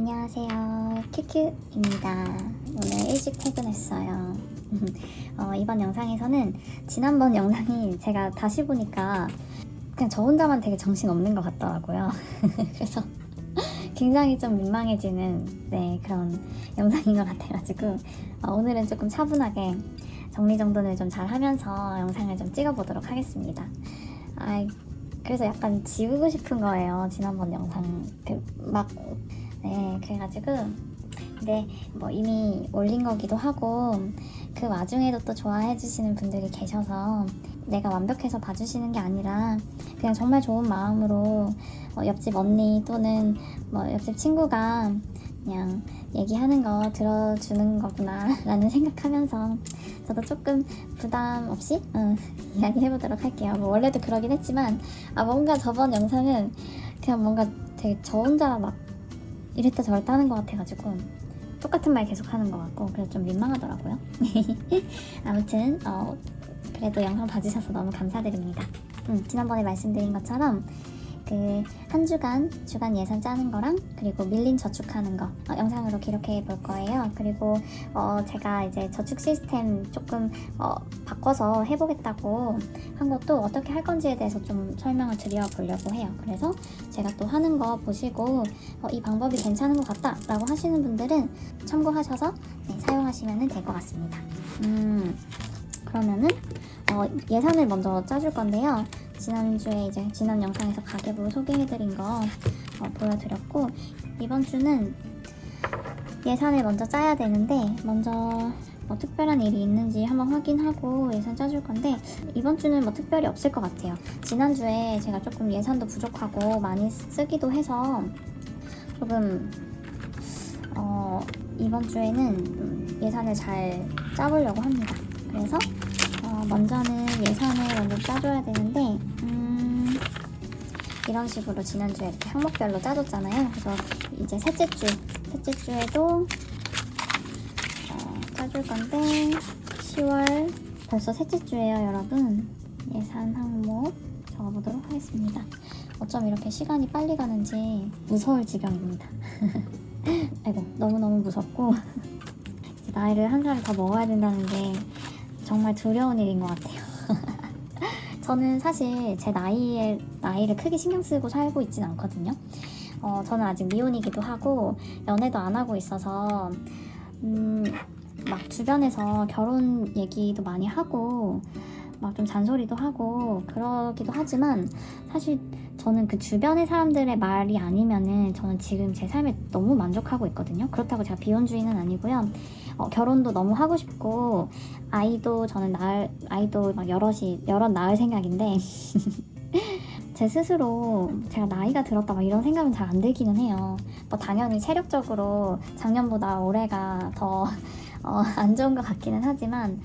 안녕하세요, 큐큐입니다. 오늘 일찍 퇴근했어요. 이번 영상에서는 지난번 영상이 제가 다시 보니까 그냥 저 혼자만 되게 정신없는 것 같더라고요. 그래서 굉장히 좀 민망해지는 그런 영상인 것 같아가지고 오늘은 조금 차분하게 정리정돈을 좀 잘 하면서 영상을 좀 찍어보도록 하겠습니다. 그래서 약간 지우고 싶은 거예요, 지난번 영상. 그래가지고 근데 뭐 이미 올린 거기도 하고 그 와중에도 또 좋아해 주시는 분들이 계셔서 내가 완벽해서 봐주시는 게 아니라 그냥 정말 좋은 마음으로 옆집 언니 또는 옆집 친구가 그냥 얘기하는 거 들어주는 거구나 라는 생각하면서 저도 조금 부담 없이 이야기해보도록 할게요. 원래도 그러긴 했지만 뭔가 저번 영상은 그냥 뭔가 되게 저 혼자 막 이랬다 저랬다 하는 것 같아가지고 똑같은 말 계속 하는 것 같고 그래서 좀 민망하더라고요. 아무튼 그래도 영상 봐주셔서 너무 감사드립니다. 지난번에 말씀드린 것처럼 그 한 주간 예산 짜는 거랑 그리고 밀린 저축하는 거 영상으로 기록해 볼 거예요. 그리고 제가 이제 저축 시스템 조금 바꿔서 해보겠다고 한 것도 어떻게 할 건지에 대해서 좀 설명을 드려 보려고 해요. 그래서 제가 또 하는 거 보시고 이 방법이 괜찮은 것 같다 라고 하시는 분들은 참고하셔서 사용하시면 될 것 같습니다. 그러면은 예산을 먼저 짜줄 건데요. 지난주에 이제 지난 영상에서 가계부 소개해드린 거 보여드렸고 이번 주는 예산을 먼저 짜야 되는데 먼저 특별한 일이 있는지 한번 확인하고 예산 짜줄 건데 이번 주는 특별히 없을 것 같아요. 지난주에 제가 조금 예산도 부족하고 많이 쓰기도 해서 조금 이번 주에는 예산을 잘 짜보려고 합니다. 그래서 먼저는 예산을 먼저 짜줘야 되는데 이런 식으로 지난주에 이렇게 항목별로 짜줬잖아요. 그래서 이제 셋째 주에도 짜줄 건데 10월 벌써 셋째 주예요, 여러분. 예산 항목 적어보도록 하겠습니다. 어쩜 이렇게 시간이 빨리 가는지 무서울 지경입니다. 아이고, 너무너무 무섭고 나이를 한 살 더 먹어야 된다는 게 정말 두려운 일인 것 같아요. 저는 사실 제 나이를 크게 신경 쓰고 살고 있진 않거든요. 저는 아직 미혼이기도 하고 연애도 안 하고 있어서 막 주변에서 결혼 얘기도 많이 하고 막 좀 잔소리도 하고 그러기도 하지만 사실 저는 그 주변의 사람들의 말이 아니면은 저는 지금 제 삶에 너무 만족하고 있거든요. 그렇다고 제가 비혼주의는 아니고요. 결혼도 너무 하고 싶고 저는 아이도 막 여럿 낳을 생각인데 제 스스로 제가 나이가 들었다 이런 생각은 잘 안 들기는 해요. 당연히 체력적으로 작년보다 올해가 더 안 좋은 것 같기는 하지만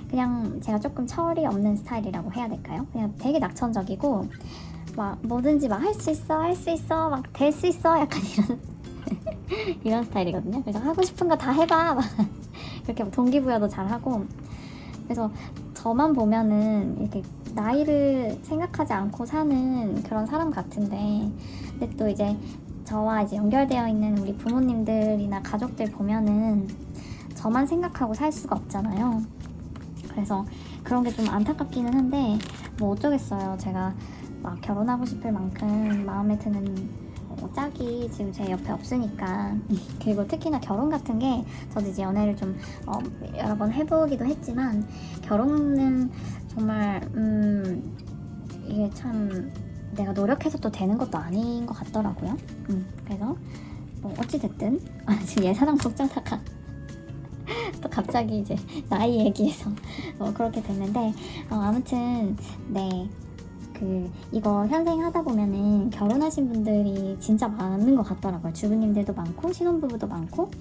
그냥 제가 조금 철이 없는 스타일이라고 해야 될까요? 그냥 되게 낙천적이고 뭐든지 할 수 있어 될 수 있어 약간 이런 스타일이거든요. 그래서 하고 싶은 거 다 해봐 그렇게 동기부여도 잘하고 그래서 저만 보면은 이렇게 나이를 생각하지 않고 사는 그런 사람 같은데 근데 또 이제 저와 이제 연결되어 있는 우리 부모님들이나 가족들 보면은 저만 생각하고 살 수가 없잖아요. 그래서 그런 게 좀 안타깝기는 한데 어쩌겠어요. 제가 결혼하고 싶을 만큼 마음에 드는 짝이 지금 제 옆에 없으니까 그리고 특히나 결혼 같은 게 저도 이제 연애를 좀 여러 번 해보기도 했지만 결혼은 정말 이게 참 내가 노력해서 또 되는 것도 아닌 것 같더라고요. 그래서 어찌됐든 지금 예산항 복잡하다가 또 갑자기 이제 나이 얘기해서 그렇게 됐는데 아무튼 이거 현생 하다 보면은 결혼하신 분들이 진짜 많은 것 같더라고요. 주부님들도 많고 신혼부부도 많고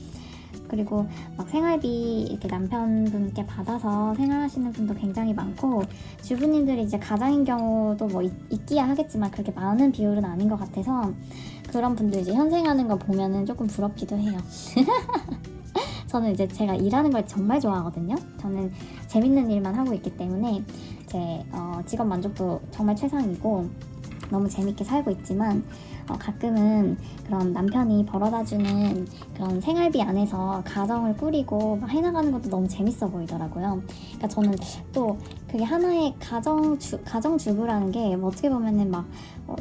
그리고 생활비 이렇게 남편분께 받아서 생활하시는 분도 굉장히 많고 주부님들이 이제 가장인 경우도 있기야 하겠지만 그렇게 많은 비율은 아닌 것 같아서 그런 분들 이제 현생하는 거 보면은 조금 부럽기도 해요. 저는 이제 제가 일하는 걸 정말 좋아하거든요. 저는 재밌는 일만 하고 있기 때문에 제 직업 만족도 정말 최상이고 너무 재밌게 살고 있지만 가끔은 그런 남편이 벌어다주는 그런 생활비 안에서 가정을 꾸리고 막 해나가는 것도 너무 재밌어 보이더라고요. 그러니까 저는 또 그게 하나의 가정주부라는 게 뭐 어떻게 보면은 막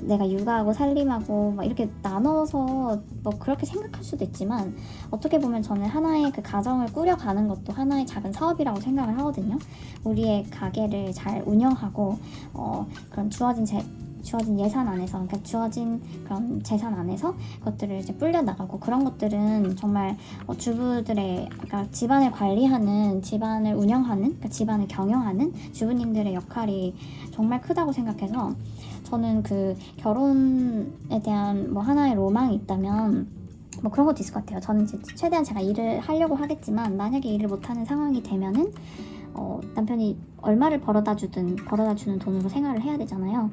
내가 육아하고 살림하고 막 이렇게 나눠서 뭐 그렇게 생각할 수도 있지만 어떻게 보면 저는 하나의 그 가정을 꾸려가는 것도 하나의 작은 사업이라고 생각을 하거든요. 우리의 가게를 잘 운영하고 그런 주어진 예산 안에서, 그러니까 주어진 그런 재산 안에서 그것들을 이제 불려 나가고 그런 것들은 정말 주부들의, 그러니까 집안을 관리하는, 집안을 운영하는, 그러니까 집안을 경영하는 주부님들의 역할이 정말 크다고 생각해서 저는 그 결혼에 대한 뭐 하나의 로망이 있다면 뭐 그런 것도 있을 것 같아요. 저는 최대한 제가 일을 하려고 하겠지만 만약에 일을 못하는 상황이 되면은 남편이 얼마를 벌어다 주는 돈으로 생활을 해야 되잖아요.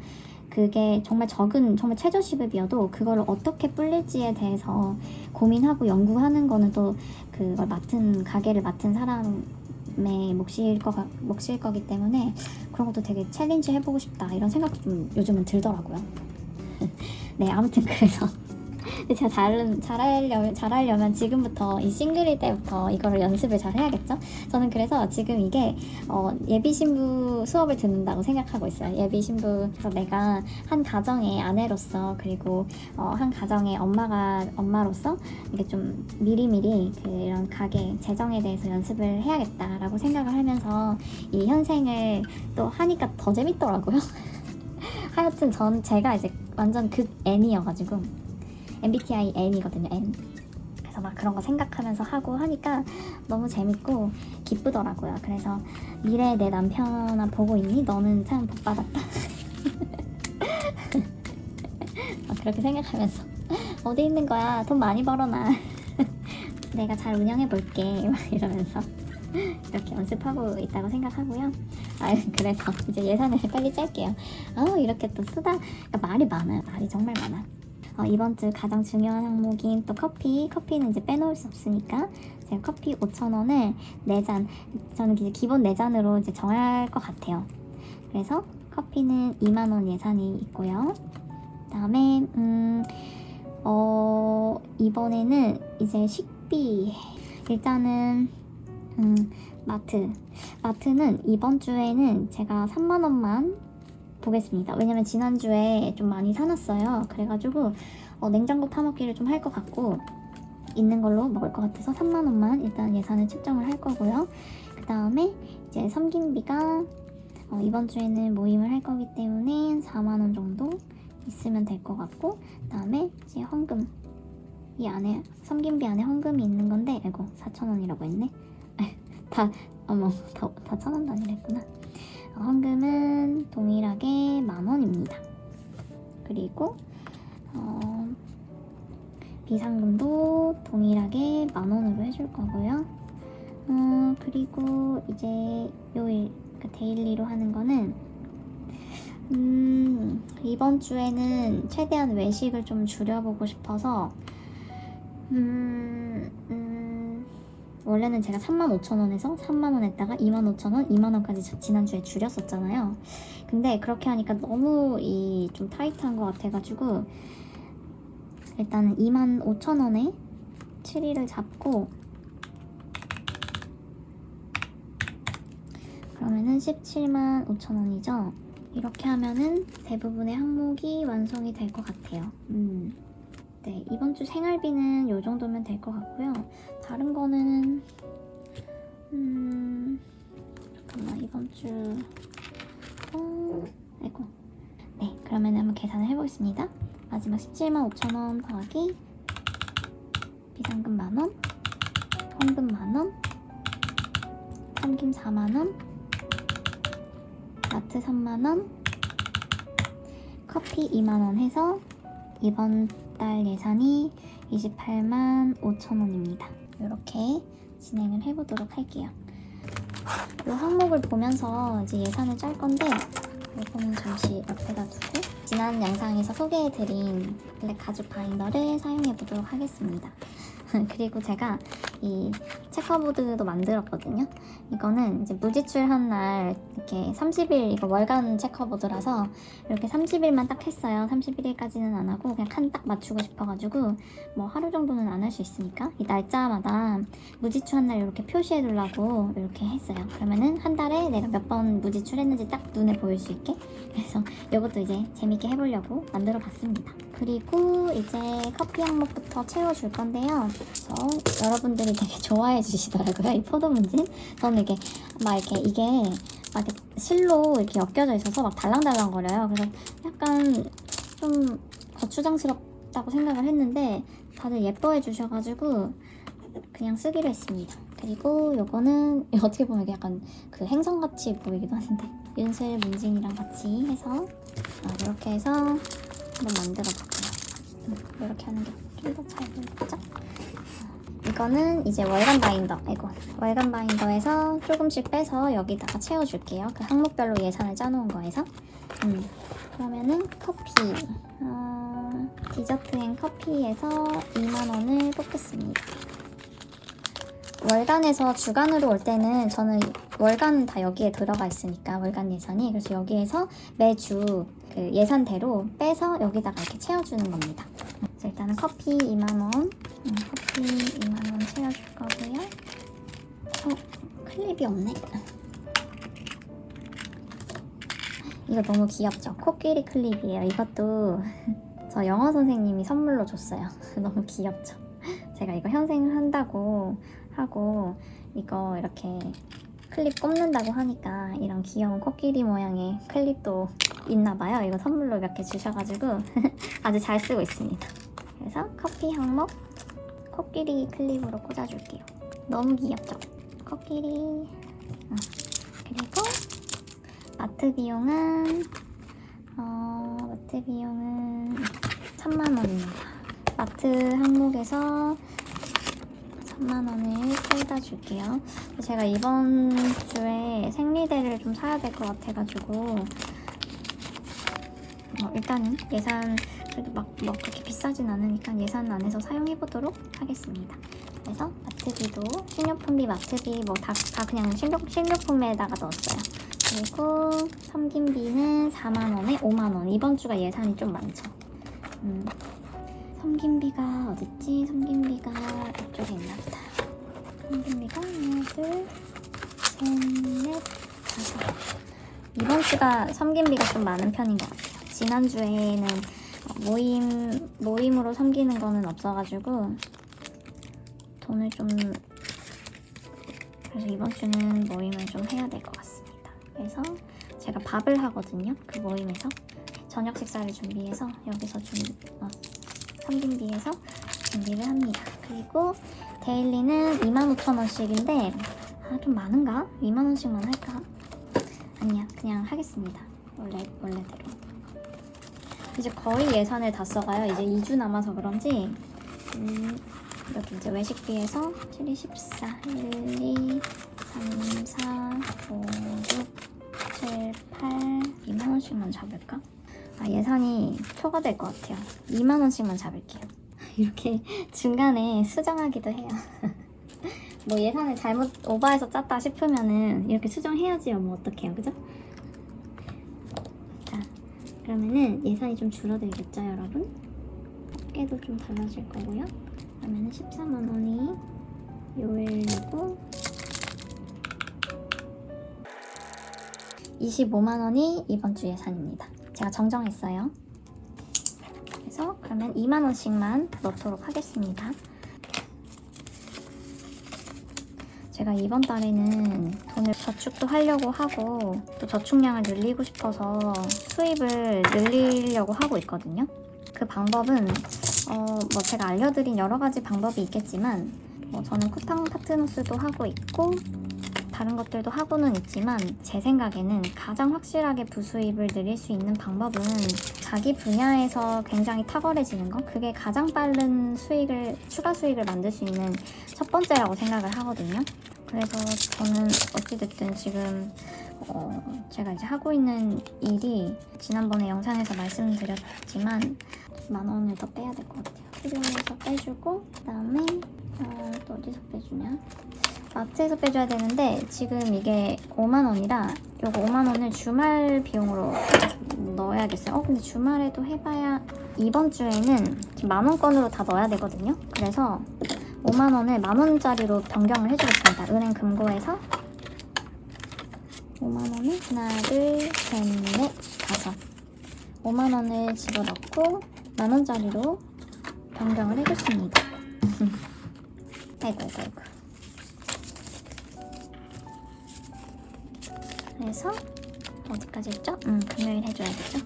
그게 정말 정말 최저시급이어도 그걸 어떻게 불릴지에 대해서 고민하고 연구하는 거는 또 그걸 가게를 맡은 사람의 몫일 거기 때문에 그런 것도 되게 챌린지 해보고 싶다 이런 생각도 좀 요즘은 들더라고요. 네, 아무튼 그래서 제가 잘하려면 지금부터 이 싱글일 때부터 이거를 연습을 잘 해야겠죠? 저는 그래서 지금 이게 예비신부 수업을 듣는다고 생각하고 있어요. 예비신부에서 내가 한 가정의 아내로서 그리고 한 가정의 엄마로서 이게 좀 미리미리 그런 가게 재정에 대해서 연습을 해야겠다라고 생각을 하면서 이 현생을 또 하니까 더 재밌더라고요. 하여튼 제가 이제 완전 극 N이어가지고 MBTI N이거든요. N. 그래서 막 그런 거 생각하면서 하고 하니까 너무 재밌고 기쁘더라고요. 그래서 미래의 내 남편아 보고 있니? 너는 참 복 받았다. 그렇게 생각하면서 어디 있는 거야? 돈 많이 벌어놔. 내가 잘 운영해 볼게. 막 이러면서 이렇게 연습하고 있다고 생각하고요. 그래서 이제 예산을 빨리 짤게요. 이렇게 또 그러니까 말이 많아요. 말이 정말 많아. 이번 주 가장 중요한 항목인 또 커피는 이제 빼놓을 수 없으니까 제가 커피 5,000원을 4잔, 저는 이제 기본 4잔으로 이제 정할 것 같아요. 그래서 커피는 2만원 예산이 있고요. 그 다음에 이번에는 이제 식비, 일단은 마트는 이번 주에는 제가 3만원만 보겠습니다. 왜냐면 지난주에 좀 많이 사놨어요. 그래가지고 냉장고 파먹기를 좀 할 것 같고 있는 걸로 먹을 것 같아서 3만원만 일단 예산을 측정을 할 거고요. 그 다음에 이제 섬김비가 이번 주에는 모임을 할 거기 때문에 4만원 정도 있으면 될 것 같고, 그 다음에 이제 헌금, 이 안에 섬김비 안에 헌금이 있는 건데 4,000원이라고 했네. 다 1,000원도 아니라 했구나. 헌금은 동일하게 10,000원입니다. 그리고 비상금도 동일하게 10,000원으로 해줄 거고요. 그리고 이제 요일, 그러니까 데일리로 하는 거는 이번 주에는 최대한 외식을 좀 줄여보고 싶어서 원래는 제가 35,000원에서 3만원 했다가 25,000원, 2만원까지 지난주에 줄였었잖아요. 근데 그렇게 하니까 너무 좀 타이트한 것 같아가지고 일단은 25,000원에 7일을 잡고 그러면은 175,000원이죠. 이렇게 하면은 대부분의 항목이 완성이 될 것 같아요. 네, 이번 주 생활비는 요 정도면 될 것 같고요. 다른 거는 잠깐만, 이번 주 네, 그러면 한번 계산을 해보겠습니다. 마지막 175,000원 더하기 비상금 10,000원, 헌금 10,000원, 섬김 4만원, 마트 3만원, 커피 2만원 해서 이번 달 예산이 285,000원입니다. 이렇게 진행을 해보도록 할게요. 이 항목을 보면서 이제 예산을 짤 건데 이거는 잠시 옆에다 두고 지난 영상에서 소개해드린 블랙 가죽 바이너를 사용해보도록 하겠습니다. 그리고 제가 이 체커보드도 만들었거든요. 이거는 이제 무지출한 날 이렇게 30일 이거 월간 체커보드라서 이렇게 30일만 딱 했어요. 31일까지는 안 하고 그냥 칸 딱 맞추고 싶어가지고 뭐 하루 정도는 안 할 수 있으니까 이 날짜마다 무지출한 날 이렇게 표시해 두려고 이렇게 했어요. 그러면은 한 달에 내가 몇 번 무지출했는지 딱 눈에 보일 수 있게. 그래서 이것도 이제 재밌게 해보려고 만들어 봤습니다. 그리고 이제 커피 항목부터 채워줄 건데요. 그래서 여러분들이 되게 좋아해 주시더라고요. 이 포도문진. 저는 이게 막 이게 막 이렇게 실로 이렇게 엮여져 있어서 막 달랑달랑거려요. 그래서 약간 좀 거추장스럽다고 생각을 했는데 다들 예뻐해 주셔가지고 그냥 쓰기로 했습니다. 그리고 요거는 어떻게 보면 약간 그 행성같이 보이기도 하는데 윤슬 문진이랑 같이 해서 이렇게 해서 한번 만들어 볼게요. 이렇게 하는 게 좀 더 잘 보이죠? 이거는 이제 월간 바인더, 월간 바인더에서 조금씩 빼서 여기다가 채워줄게요. 그 항목별로 예산을 짜놓은 거에서. 그러면은 커피, 디저트 앤 커피에서 2만원을 뽑겠습니다. 월간에서 주간으로 올 때는 저는 월간은 다 여기에 들어가 있으니까 월간 예산이, 그래서 여기에서 매주 그 예산대로 빼서 여기다가 이렇게 채워주는 겁니다. 그래서 일단은 커피 2만원, 커피 2만원 채워줄 거고요. 클립이 없네. 이거 너무 귀엽죠? 코끼리 클립이에요. 이것도 저 영어 선생님이 선물로 줬어요. 너무 귀엽죠? 제가 이거 현생을 한다고 하고 이거 이렇게 클립 꼽는다고 하니까 이런 귀여운 코끼리 모양의 클립도 있나봐요. 이거 선물로 몇 개 주셔가지고 아주 잘 쓰고 있습니다. 그래서 커피 항목 코끼리 클립으로 꽂아줄게요. 너무 귀엽죠? 코끼리. 그리고 마트 비용은 3만원입니다. 마트 항목에서 3만원을 빼다 줄게요. 제가 이번 주에 생리대를 좀 사야 될 것 같아가지고 일단은 예산 그래도 막 그렇게 비싸진 않으니까 예산 안에서 사용해보도록 하겠습니다. 그래서 마트비도 식료품비, 마트비 뭐 다 그냥 식료품에다가 넣었어요. 그리고 섬김비는 4만원에 5만원. 이번 주가 예산이 좀 많죠. 섬김비가 어딨지? 섬김비가 이쪽에 있나보다. 섬김비가 하나, 둘, 셋, 넷, 다섯. 이번 주가 섬김비가 좀 많은 편인 것 같아요. 지난주에는 모임으로 섬기는 거는 없어가지고 돈을 좀, 그래서 이번 주는 모임을 좀 해야 될 것 같습니다. 그래서 제가 밥을 하거든요. 그 모임에서 저녁 식사를 준비해서 여기서 섬김비에서 준비를 합니다. 그리고 데일리는 25,000원씩인데 좀 많은가? 2만원씩만 할까? 아니야, 그냥 하겠습니다. 원래대로. 이제 거의 예산을 다 써가요. 이제 2주 남아서 그런지 이렇게 이제 외식비에서 7, 2, 14, 1, 2, 3, 4, 5, 6, 7, 8 2만원씩만 잡을까? 예산이 초과될 것 같아요. 2만원씩만 잡을게요. 이렇게 중간에 수정하기도 해요. 뭐 예산을 잘못 오버해서 짰다 싶으면은 이렇게 수정해야지요. 뭐 어떡해요, 그죠? 자, 그러면은 예산이 좀 줄어들겠죠, 여러분? 어깨도 좀 달라질 거고요. 그러면은 14만원이 요일이고 25만원이 이번 주 예산입니다. 제가 정정했어요. 그래서 그러면 2만원씩만 넣도록 하겠습니다. 제가 이번 달에는 돈을 저축도 하려고 하고 또 저축량을 늘리고 싶어서 수입을 늘리려고 하고 있거든요. 그 방법은 뭐 제가 알려드린 여러 가지 방법이 있겠지만 뭐 저는 쿠팡 파트너스도 하고 있고 다른 것들도 하고는 있지만 제 생각에는 가장 확실하게 부수입을 늘릴 수 있는 방법은 자기 분야에서 굉장히 탁월해지는 거, 그게 가장 빠른 추가 수익을 만들 수 있는 첫 번째라고 생각을 하거든요. 그래서 저는 어찌됐든 지금 제가 이제 하고 있는 일이 지난번에 영상에서 말씀드렸지만 10,000원을 더 빼야 될 것 같아요. 필요해서 빼주고, 그 다음에 또 어디서 빼주냐? 마트에서 빼줘야 되는데 지금 이게 5만 원이라 요거 5만 원을 주말 비용으로 넣어야겠어요. 근데 주말에도 해봐야 이번 주에는 지금 만원권으로 다 넣어야 되거든요. 그래서 5만 원을 만원짜리로 변경을 해주겠습니다. 은행 금고에서 5만 원을 하나, 둘, 셋, 넷, 다섯 5만 원을 집어넣고 만원짜리로 변경을 해줬습니다. 아이고. 그래서 어디까지 했죠? 금요일 해줘야겠죠?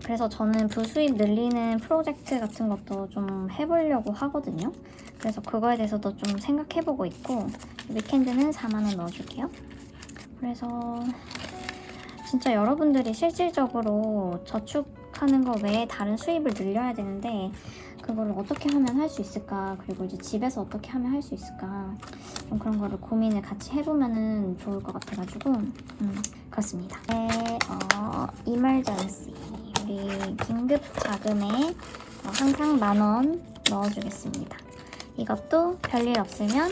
그래서 저는 부수입 늘리는 프로젝트 같은 것도 좀 해보려고 하거든요. 그래서 그거에 대해서도 좀 생각해보고 있고 위켄드는 4만 원 넣어줄게요. 그래서 진짜 여러분들이 실질적으로 저축하는 거 외에 다른 수입을 늘려야 되는데 그걸 어떻게 하면 할 수 있을까, 그리고 이제 집에서 어떻게 하면 할 수 있을까, 좀 그런 거를 고민을 같이 해보면은 좋을 것 같아가지고 그렇습니다. 네, emergency 우리 긴급 자금에 항상 10,000원 넣어주겠습니다. 이것도 별일 없으면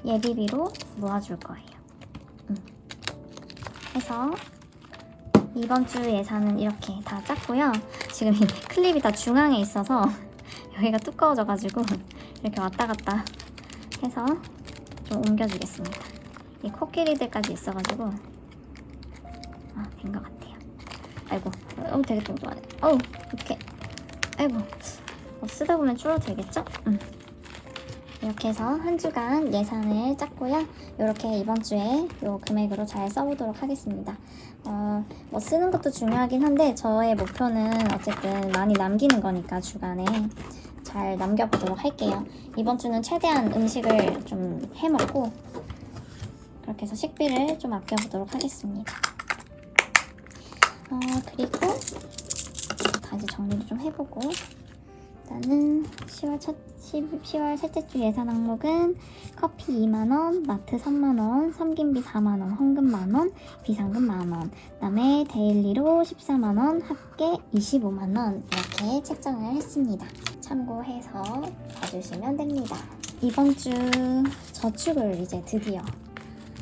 예비비로 모아줄 거예요. 해서 이번 주 예산은 이렇게 다 짰고요. 지금 이 클립이 다 중앙에 있어서 여기가 두꺼워져가지고 이렇게 왔다 갔다 해서 좀 옮겨주겠습니다. 이 코끼리들까지 있어가지고 된 것 같아요. 아이고, 되게 뚱뚱하네. 어떡해. 아이고, 쓰다 보면 줄어들겠죠? 이렇게 해서 한 주간 예산을 짰고요. 이렇게 이번 주에 요 금액으로 잘 써보도록 하겠습니다. 뭐 쓰는 것도 중요하긴 한데 저의 목표는 어쨌든 많이 남기는 거니까 주간에 잘 남겨보도록 할게요. 이번 주는 최대한 음식을 좀 해먹고 그렇게 해서 식비를 좀 아껴보도록 하겠습니다. 그리고 다시 정리를 좀 해보고 일단은 10월 셋째 주 예산 항목은 커피 2만원, 마트 3만원, 섬김비 4만원, 헌금 만원, 비상금 만원, 그다음에 데일리로 14만원, 합계 25만원 이렇게 책정을 했습니다. 참고해서 봐주시면 됩니다. 이번 주 저축을 이제 드디어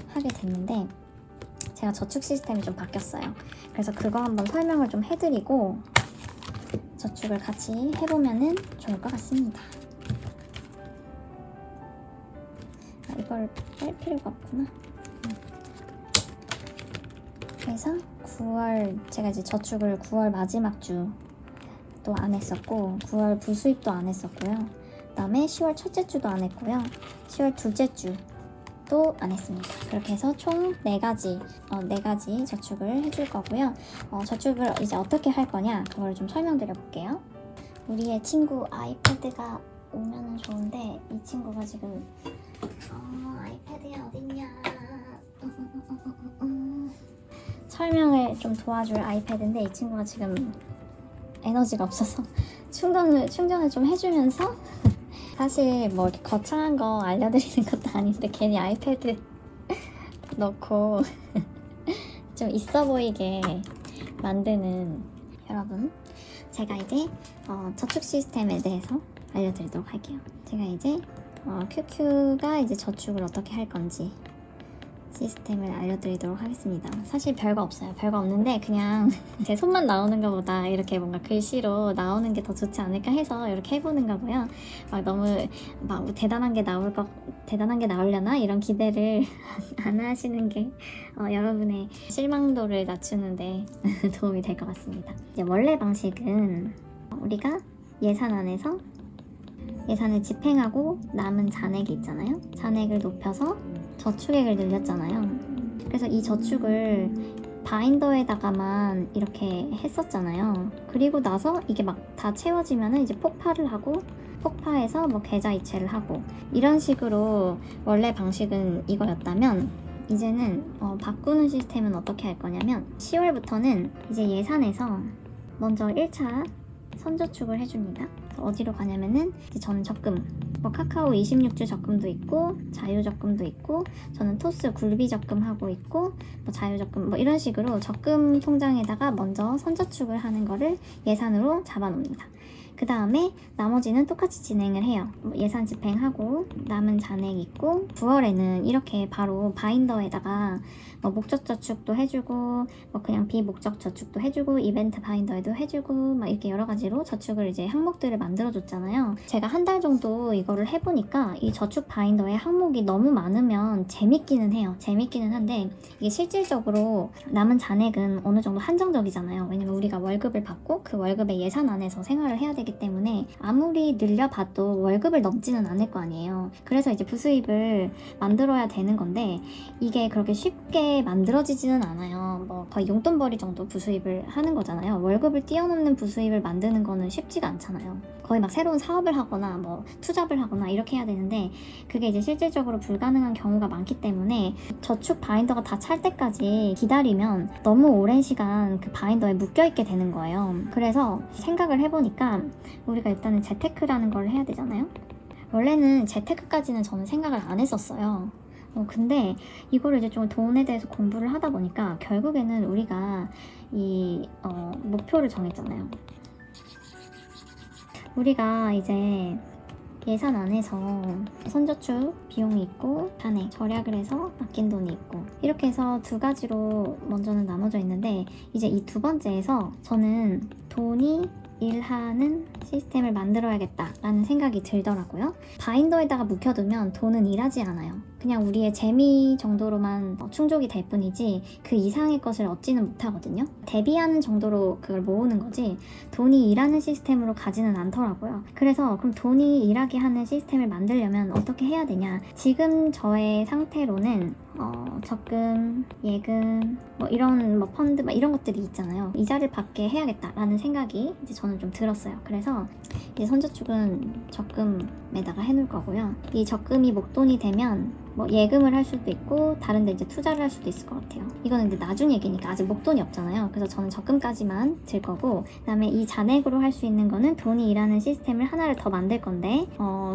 하게 됐는데 제가 저축 시스템이 좀 바뀌었어요. 그래서 그거 한번 설명을 좀 해드리고 저축을 같이 해보면 좋을 것 같습니다. 이걸 뺄 필요가 없구나. 그래서 9월 제가 이제 저축을 9월 마지막 주 또 안 했었고 9월 부수입도 안 했었고요. 그다음에 10월 첫째 주도 안 했고요. 10월 둘째 주도 안 했습니다. 그렇게 해서 총 4가지 저축을 해줄 거고요. 저축을 이제 어떻게 할 거냐 그걸 좀 설명드려 볼게요. 우리의 친구 아이패드가 오면은 좋은데 이 친구가 지금 아이패드야 어딨냐 설명을 좀 도와줄 아이패드인데 이 친구가 지금 에너지가 없어서 충전을 좀 해주면서 사실 뭐 이렇게 거창한 거 알려드리는 것도 아닌데 괜히 아이패드 넣고 좀 있어 보이게 만드는 여러분, 제가 이제 저축 시스템에 대해서 알려드리도록 할게요. 제가 이제 QQ가 이제 저축을 어떻게 할 건지 시스템을 알려드리도록 하겠습니다. 사실 별거 없어요. 별거 없는데 그냥 제 손만 나오는 것보다 이렇게 뭔가 글씨로 나오는 게 더 좋지 않을까 해서 이렇게 해보는 거고요. 너무 대단한 게 나오려나 이런 기대를 안 하시는 게 여러분의 실망도를 낮추는데 도움이 될 것 같습니다. 이제 원래 방식은 우리가 예산 안에서 예산을 집행하고 남은 잔액이 있잖아요. 잔액을 높여서 저축액을 늘렸잖아요. 그래서 이 저축을 바인더에다가만 이렇게 했었잖아요. 그리고 나서 이게 막 다 채워지면은 이제 폭파를 하고 폭파해서 뭐 계좌 이체를 하고 이런 식으로 원래 방식은 이거였다면 이제는 바꾸는 시스템은 어떻게 할 거냐면 10월부터는 이제 예산에서 먼저 1차 선저축을 해줍니다. 어디로 가냐면은 저는 적금, 뭐 카카오 26주 적금도 있고 자유 적금도 있고 저는 토스 굴비 적금 하고 있고 뭐 자유 적금 뭐 이런 식으로 적금 통장에다가 먼저 선저축을 하는 거를 예산으로 잡아놓습니다. 그 다음에 나머지는 똑같이 진행을 해요. 예산 집행하고 남은 잔액 있고 9월에는 이렇게 바로 바인더에다가 목적 저축도 해주고 그냥 비목적 저축도 해주고 이벤트 바인더에도 해주고 막 이렇게 여러 가지로 저축을 이제 항목들을 만들어줬잖아요. 제가 한 달 정도 이거를 해보니까 이 저축 바인더에 항목이 너무 많으면 재밌기는 해요. 재밌기는 한데 이게 실질적으로 남은 잔액은 어느 정도 한정적이잖아요. 왜냐면 우리가 월급을 받고 그 월급의 예산 안에서 생활을 해야 되기 때문에 아무리 늘려봐도 월급을 넘지는 않을 거 아니에요. 그래서 이제 부수입을 만들어야 되는 건데 이게 그렇게 쉽게 만들어지지는 않아요. 거의 용돈벌이 정도 부수입을 하는 거잖아요. 월급을 뛰어넘는 부수입을 만드는 거는 쉽지가 않잖아요. 거의 막 새로운 사업을 하거나 투잡을 하거나 이렇게 해야 되는데 그게 이제 실질적으로 불가능한 경우가 많기 때문에 저축 바인더가 다 찰 때까지 기다리면 너무 오랜 시간 그 바인더에 묶여있게 되는 거예요. 그래서 생각을 해보니까 우리가 일단은 재테크라는 걸 해야 되잖아요. 원래는 재테크까지는 저는 생각을 안 했었어요. 근데 이거를 이제 좀 돈에 대해서 공부를 하다 보니까 결국에는 우리가 이 목표를 정했잖아요. 우리가 이제 예산 안에서 선저축 비용이 있고 잔액 절약을 해서 아낀 돈이 있고 이렇게 해서 두 가지로 먼저는 나눠져 있는데 이제 이 두 번째에서 저는 돈이 일하는 시스템을 만들어야겠다라는 생각이 들더라고요. 바인더에다가 묵혀두면 돈은 일하지 않아요. 그냥 우리의 재미 정도로만 충족이 될 뿐이지 그 이상의 것을 얻지는 못하거든요. 대비하는 정도로 그걸 모으는 거지 돈이 일하는 시스템으로 가지는 않더라고요. 그래서 그럼 돈이 일하게 하는 시스템을 만들려면 어떻게 해야 되냐? 지금 저의 상태로는 적금, 예금, 이런 펀드 이런 것들이 있잖아요. 이자를 받게 해야겠다라는 생각이 이제 저는 좀 들었어요. 그래서 이제 선저축은 적금에다가 해놓을 거고요. 이 적금이 목돈이 되면 예금을 할 수도 있고 다른 데 이제 투자를 할 수도 있을 것 같아요. 이거는 이제 나중 얘기니까 아직 목돈이 없잖아요. 그래서 저는 적금까지만 들 거고 그다음에 이 잔액으로 할 수 있는 거는 돈이 일하는 시스템을 하나를 더 만들 건데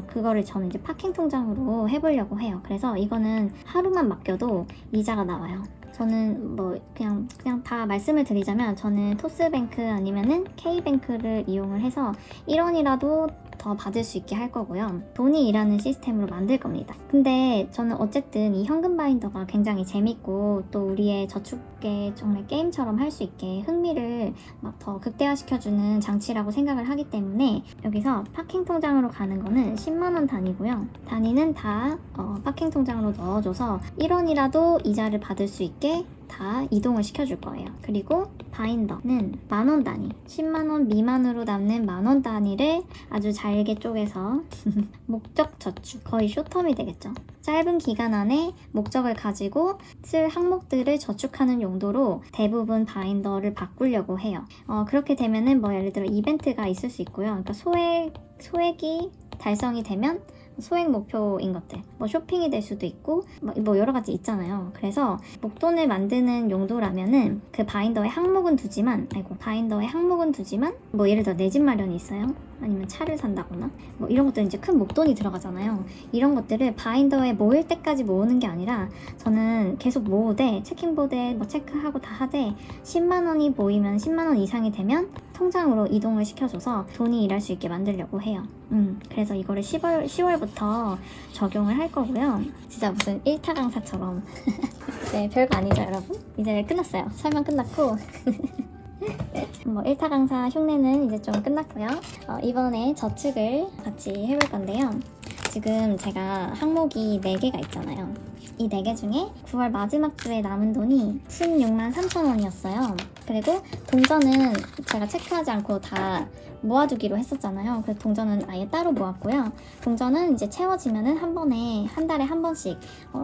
그거를 저는 이제 파킹 통장으로 해보려고 해요. 그래서 이거는 하루만 맡겨도 이자가 나와요. 저는 그냥 다 말씀을 드리자면 저는 토스뱅크 아니면은 K뱅크를 이용을 해서 1원이라도 더 받을 수 있게 할 거고요. 돈이 일하는 시스템으로 만들 겁니다. 근데 저는 어쨌든 이 현금 바인더가 굉장히 재밌고 또 우리의 저축에 정말 게임처럼 할 수 있게 흥미를 더 극대화시켜주는 장치라고 생각을 하기 때문에 여기서 파킹 통장으로 가는 거는 10만원 단위고요. 단위는 다 파킹 통장으로 넣어줘서 1원이라도 이자를 받을 수 있게 다 이동을 시켜줄 거예요. 그리고 바인더는 만원 단위, 10만원 미만으로 남는 만원 단위를 아주 잘게 쪼개서 목적 저축, 거의 쇼텀이 되겠죠. 짧은 기간 안에 목적을 가지고 쓸 항목들을 저축하는 용도로 대부분 바인더를 바꾸려고 해요. 그렇게 되면은 예를 들어 이벤트가 있을 수 있고요. 그러니까 소액이 달성이 되면 소액 목표인 것들 쇼핑이 될 수도 있고 여러 가지 있잖아요. 그래서 목돈을 만드는 용도라면은 그 바인더에 항목은 두지만 예를 들어 내 집 마련이 있어요. 아니면 차를 산다거나 이런 것들은 이제 큰 목돈이 들어가잖아요. 이런 것들을 바인더에 모일 때까지 모으는 게 아니라 저는 계속 모으되 체킹보드에 체크하고 다 하되 10만원이 모이면 10만원 이상이 되면 통장으로 이동을 시켜줘서 돈이 일할 수 있게 만들려고 해요. 그래서 이거를 10월부터 적용을 할 거고요. 진짜 무슨 1타 강사처럼 네, 별거 아니죠 여러분? 이제 끝났어요. 설명 끝났고 1타 강사 흉내는 이제 좀 끝났고요. 이번에 저축을 같이 해볼 건데요. 지금 제가 항목이 4개가 있잖아요. 이 4개 중에 9월 마지막 주에 남은 돈이 16만 3천 원이었어요. 그리고 동전은 제가 체크하지 않고 다 모아두기로 했었잖아요. 그래서 동전은 아예 따로 모았고요. 동전은 이제 채워지면은 한 달에 한 번씩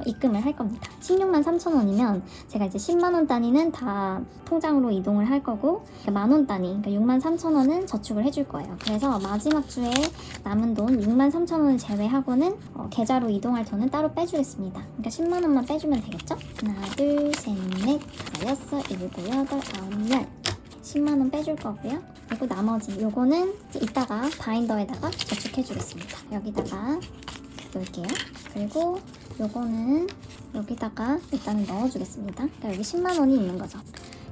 입금을 할 겁니다. 16만 3천 원이면 제가 이제 10만 원 단위는 다 통장으로 이동을 할 거고 만원 단위, 그러니까 6만 3천 원은 저축을 해줄 거예요. 그래서 마지막 주에 남은 돈 6만 3천 원을 제외하고는 계좌로 이동할 돈은 따로 빼주겠습니다. 그러니까 10만 원만 빼주면 되겠죠? 하나, 둘, 셋, 넷, 다섯, 여섯, 일곱, 여덟, 아홉, 열 10만 원 빼줄 거고요. 그리고 나머지 요거는 이따가 바인더에다가 저축해 주겠습니다. 여기다가 놓을게요. 그리고 요거는 여기다가 일단은 넣어주겠습니다. 그러니까 여기 10만 원이 있는 거죠.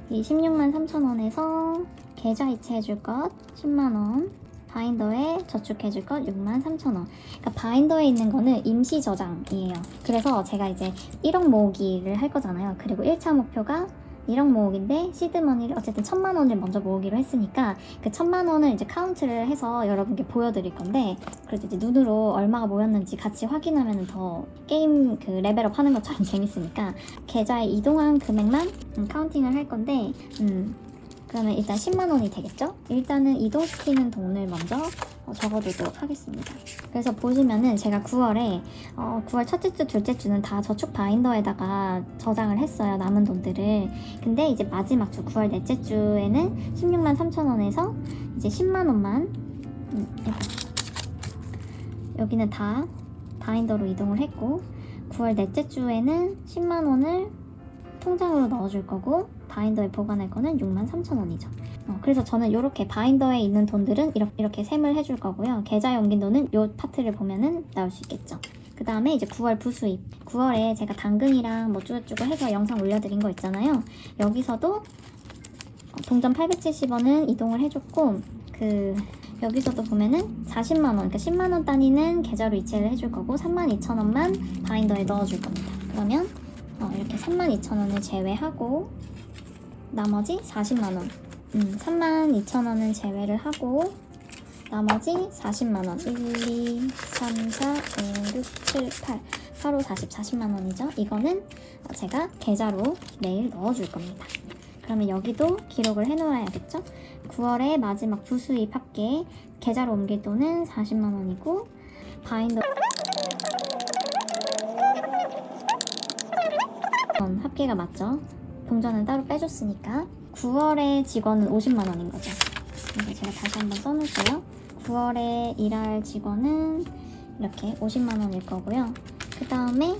이 16만 3천 원에서 계좌 이체 해줄 것 10만 원 바인더에 저축해줄 것 63,000원. 그러니까 바인더에 있는 거는 임시 저장이에요. 그래서 제가 이제 1억 모으기를 할 거잖아요. 그리고 1차 목표가 1억 모으기인데 시드머니를 어쨌든 1,000만 원을 먼저 모으기로 했으니까 그 1,000만 원을 이제 카운트를 해서 여러분께 보여드릴 건데, 그래도 이제 눈으로 얼마가 모였는지 같이 확인하면 더 게임 그 레벨업 하는 것처럼 재밌으니까 계좌에 이동한 금액만 카운팅을 할 건데, 그러면 일단 10만 원이 되겠죠? 일단은 이동시키는 돈을 먼저 적어두도록 하겠습니다. 그래서 보시면은 제가 9월 첫째 주, 둘째 주는 다 저축 바인더에다가 저장을 했어요. 남은 돈들을. 근데 이제 마지막 주 9월 넷째 주에는 16만 3천 원에서 이제 10만 원만 여기는 다 바인더로 이동을 했고, 9월 넷째 주에는 10만 원을 통장으로 넣어줄 거고 바인더에 보관할 거는 63,000원이죠. 그래서 저는 이렇게 바인더에 있는 돈들은 이렇게 셈을 해줄 거고요. 계좌에 옮긴 돈은 이 파트를 보면은 나올 수 있겠죠. 그 다음에 이제 9월 부수입. 9월에 제가 당근이랑 뭐 쭈쭈쭈 해서 영상 올려드린 거 있잖아요. 여기서도 동전 870원은 이동을 해줬고, 여기서도 보면은 40만원, 그러니까 10만원 단위는 계좌로 이체를 해줄 거고 32,000원만 바인더에 넣어줄 겁니다. 그러면 이렇게 32,000원을 제외하고 나머지 40만원, 32,000원은 제외를 하고 나머지 40만원, 1, 2, 3, 4, 5, 6, 7, 8, 8, 5, 40, 40만원이죠. 이거는 제가 계좌로 내일 넣어줄 겁니다. 그러면 여기도 기록을 해놓아야겠죠. 9월에 마지막 부수입 합계 계좌로 옮길 돈은 40만원이고 바인더 합계가 맞죠? 동전은 따로 빼줬으니까 9월에 직원은 50만 원인 거죠. 그래서 제가 다시 한번 써놓을게요. 9월에 일할 직원은 이렇게 50만 원일 거고요. 그 다음에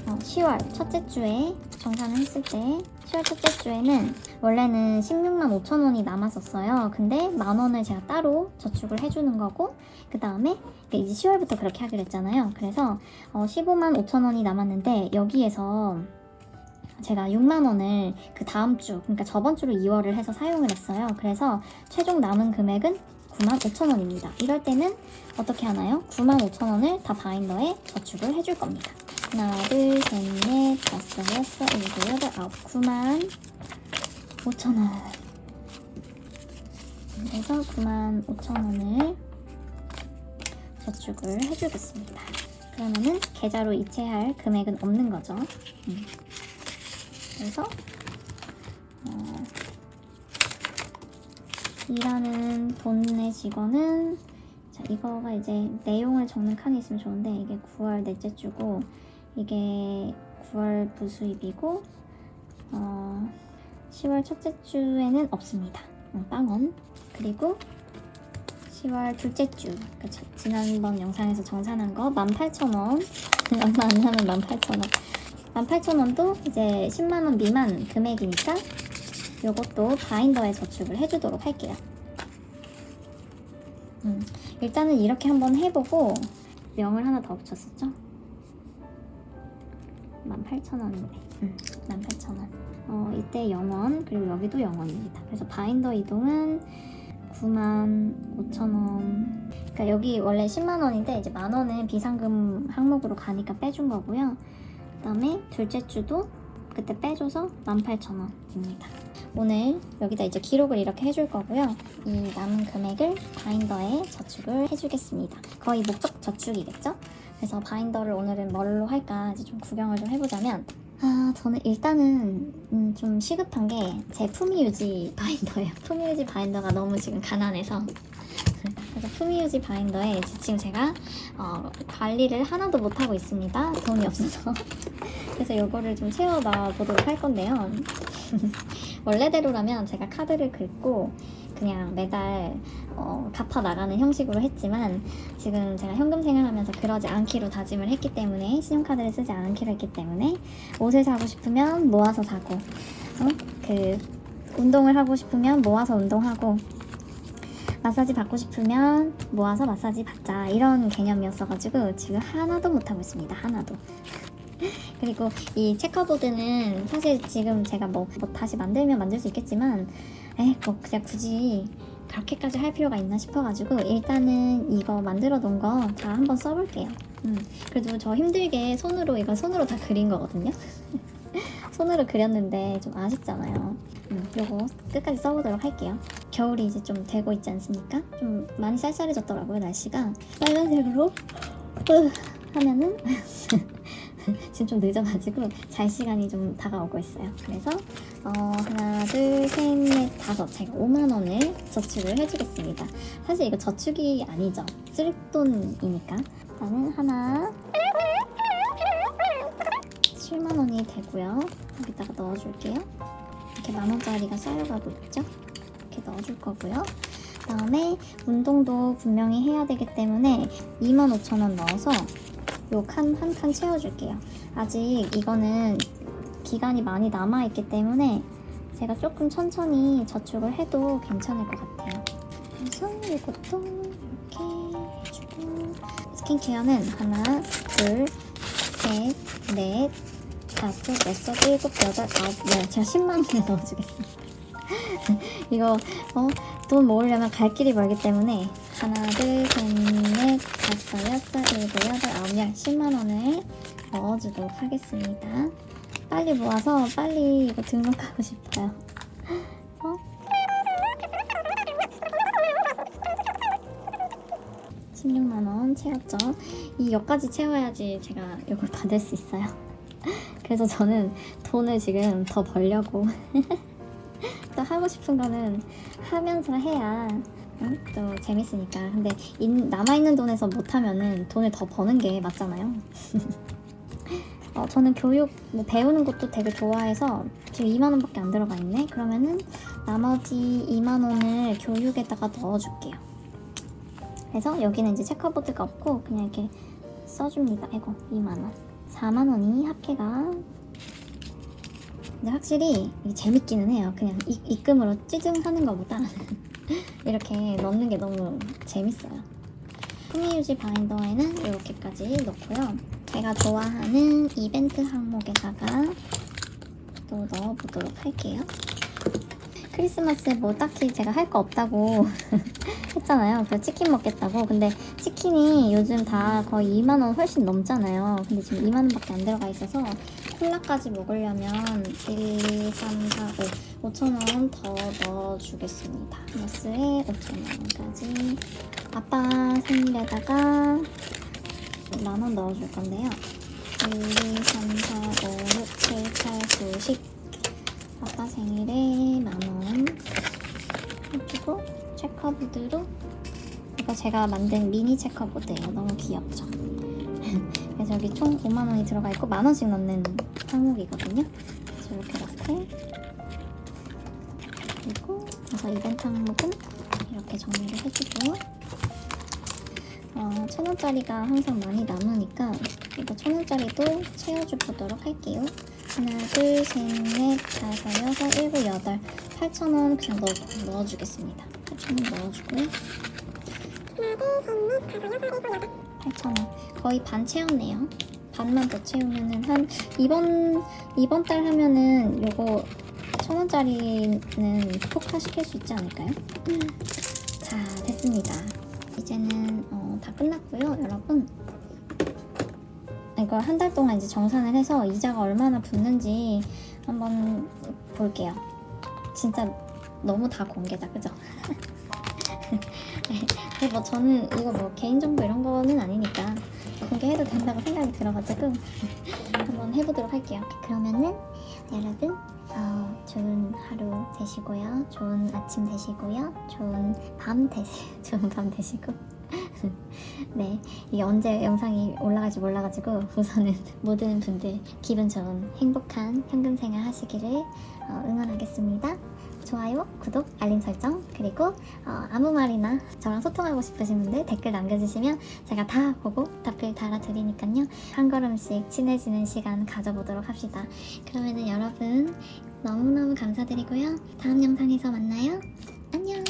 10월 첫째 주에 정산을 했을 때 10월 첫째 주에는 원래는 16만 5천 원이 남았었어요. 근데 만 원을 제가 따로 저축을 해주는 거고, 그 다음에 이제 10월부터 그렇게 하기로 했잖아요. 그래서 15만 5천 원이 남았는데 여기에서 제가 6만 원을 그 다음 주, 그러니까 저번 주로 2월을 해서 사용을 했어요. 그래서 최종 남은 금액은 9만 5천 원입니다. 이럴 때는 어떻게 하나요? 9만 5천 원을 다 바인더에 저축을 해줄 겁니다. 하나, 둘, 셋, 넷, 다섯, 여섯, 일곱, 여덟, 아홉, 9만 5천 원. 그래서 9만 5천 원을 저축을 해주겠습니다. 그러면은 계좌로 이체할 금액은 없는 거죠. 그래서 일하는 돈의 직원은, 자, 이거가 이제 내용을 적는 칸이 있으면 좋은데 이게 9월 넷째 주고 이게 9월 부수입이고 10월 첫째 주에는 없습니다. 빵원. 그리고 10월 둘째 주, 그러니까 지난번 영상에서 정산한 거 18,000원 얼마 안 남은 18,000원 18,000원도 이제 10만원 미만 금액이니까 요것도 바인더에 저축을 해주도록 할게요. 일단은 이렇게 한번 해보고 명을 하나 더 붙였었죠? 18,000원인데 18,000원. 이때 0원, 그리고 여기도 0원입니다. 그래서 바인더 이동은 95,000원. 그러니까 여기 원래 10만원인데 이제 만원은 비상금 항목으로 가니까 빼준 거고요. 그 다음에 둘째 주도 그때 빼줘서 18,000원입니다. 오늘 여기다 이제 기록을 이렇게 해줄 거고요. 이 남은 금액을 바인더에 저축을 해주겠습니다. 거의 목적 저축이겠죠? 그래서 바인더를 오늘은 뭘로 할까 이제 좀 구경을 좀 해보자면, 저는 일단은 좀 시급한 게 제 품위유지 바인더예요. 품위유지 바인더가 너무 지금 가난해서 그래서 품위유지 바인더에 지금 제가 관리를 하나도 못하고 있습니다. 돈이 없어서. 그래서 요거를 좀 채워봐 보도록 할 건데요. 원래대로라면 제가 카드를 긁고 그냥 매달 갚아 나가는 형식으로 했지만 지금 제가 현금 생활하면서 그러지 않기로 다짐을 했기 때문에, 신용카드를 쓰지 않기로 했기 때문에 옷을 사고 싶으면 모아서 사고, 운동을 하고 싶으면 모아서 운동하고, 마사지 받고 싶으면 모아서 마사지 받자, 이런 개념이었어가지고 지금 하나도 못하고 있습니다. 하나도. 그리고 이 체커보드는 사실 지금 제가 뭐 다시 만들면 만들 수 있겠지만 뭐 그냥 굳이 그렇게까지 할 필요가 있나 싶어가지고 일단은 이거 만들어 놓은 거 다 한번 써볼게요. 그래도 저 힘들게 손으로 다 그린 거거든요. 손으로 그렸는데 좀 아쉽잖아요. 요거 끝까지 써보도록 할게요. 겨울이 이제 좀 되고 있지 않습니까? 좀 많이 쌀쌀해졌더라고요, 날씨가. 빨간색으로 하면은 지금 좀 늦어가지고 잘 시간이 좀 다가오고 있어요. 그래서 하나, 둘, 셋, 넷, 다섯 제가 5만 원을 저축을 해주겠습니다. 사실 이거 저축이 아니죠. 쓸 돈이니까. 일단은 하나 7만 원이 되고요. 여기다가 넣어줄게요. 이렇게 10,000원짜리가 쌓여가고 있죠. 이렇게 넣어줄 거고요. 그다음에 운동도 분명히 해야 되기 때문에 25,000원 넣어서 요 한 칸 채워줄게요. 아직 이거는 기간이 많이 남아있기 때문에 제가 조금 천천히 저축을 해도 괜찮을 것 같아요. 그래서 이것도 이렇게 해주고 스킨케어는 하나, 둘, 셋, 넷, 다섯, 여섯, 일곱, 여덟, 아홉, 열. 제가 10만 원을 넣어주겠습니다. 이거 돈 모으려면 갈 길이 멀기 때문에 하나, 둘, 셋, 넷, 다섯, 여섯, 일곱, 여덟, 아홉, 열 10만 원을 넣어주도록 하겠습니다. 빨리 모아서 빨리 이거 등록하고 싶어요. 16만 원 채웠죠. 이 역까지 채워야지 제가 이걸 받을 수 있어요. 그래서 저는 돈을 지금 더 벌려고 또 하고 싶은 거는 하면서 해야 또 재밌으니까. 근데 남아있는 돈에서 못하면은 돈을 더 버는 게 맞잖아요. 저는 교육 배우는 것도 되게 좋아해서 지금 2만 원밖에 안 들어가 있네. 그러면은 나머지 2만 원을 교육에다가 넣어줄게요. 그래서 여기는 이제 체커보드가 없고 그냥 이렇게 써줍니다. 이거 2만 원, 4만 원이 합계가. 근데 확실히 이게 재밌기는 해요. 그냥 입금으로 찌증하는 것보다 이렇게 넣는 게 너무 재밌어요. 품위유지 바인더에는 이렇게까지 넣고요. 제가 좋아하는 이벤트 항목에다가 또 넣어보도록 할게요. 크리스마스에 뭐 딱히 제가 할 거 없다고 했잖아요. 그래서 치킨 먹겠다고. 근데 치킨이 요즘 다 거의 2만 원 훨씬 넘잖아요. 근데 지금 2만 원밖에 안 들어가 있어서 콜라까지 먹으려면 1, 2, 3, 4, 5 5천 원 더 넣어주겠습니다. 플러스에 5천 원까지. 아빠 생일에다가 1만 원 넣어줄 건데요. 1, 2, 3, 4, 5, 6, 7, 8, 9, 10. 아빠 생일에 10,000원 해주고 체커보드로 이거 제가 만든 미니 체커보드예요. 너무 귀엽죠? 그래서 여기 총 5만 원이 들어가 있고 10,000원씩 넣는 항목이거든요. 그래서 이렇게 넣고 그리고 그래서 이벤트 항목은 이렇게 정리를 해주고 1,000원짜리가 항상 많이 남으니까 이거 1,000원짜리도 채워줘 보도록 할게요. 하나, 둘, 셋, 넷, 다섯, 여섯, 일곱, 여덟 8,000원 그냥 넣어주겠습니다. 8,000원 넣어주고요. 8,000원 거의 반 채웠네요. 반만 더 채우면은 한 이번 달 하면은 요거 1,000원짜리는 폭파시킬 수 있지 않을까요? 자, 됐습니다. 이제는 다 끝났고요, 여러분. 이걸 한 달 동안 이제 정산을 해서 이자가 얼마나 붙는지 한번 볼게요. 진짜 너무 다 공개다, 그죠? 근데 뭐 저는 이거 뭐 개인정보 이런 거는 아니니까 공개해도 된다고 생각이 들어가지고 한번 해보도록 할게요. 그러면은 여러분 좋은 하루 되시고요. 좋은 아침 되시고요. 좋은 밤 되시고 네, 이게 언제 영상이 올라갈지 몰라가지고 우선은 모든 분들 기분 좋은 행복한 현금 생활 하시기를 응원하겠습니다. 좋아요, 구독, 알림 설정, 그리고 아무 말이나 저랑 소통하고 싶으신 분들 댓글 남겨주시면 제가 다 보고 답글 달아드리니까요. 한 걸음씩 친해지는 시간 가져보도록 합시다. 그러면은 여러분 너무너무 감사드리고요. 다음 영상에서 만나요. 안녕.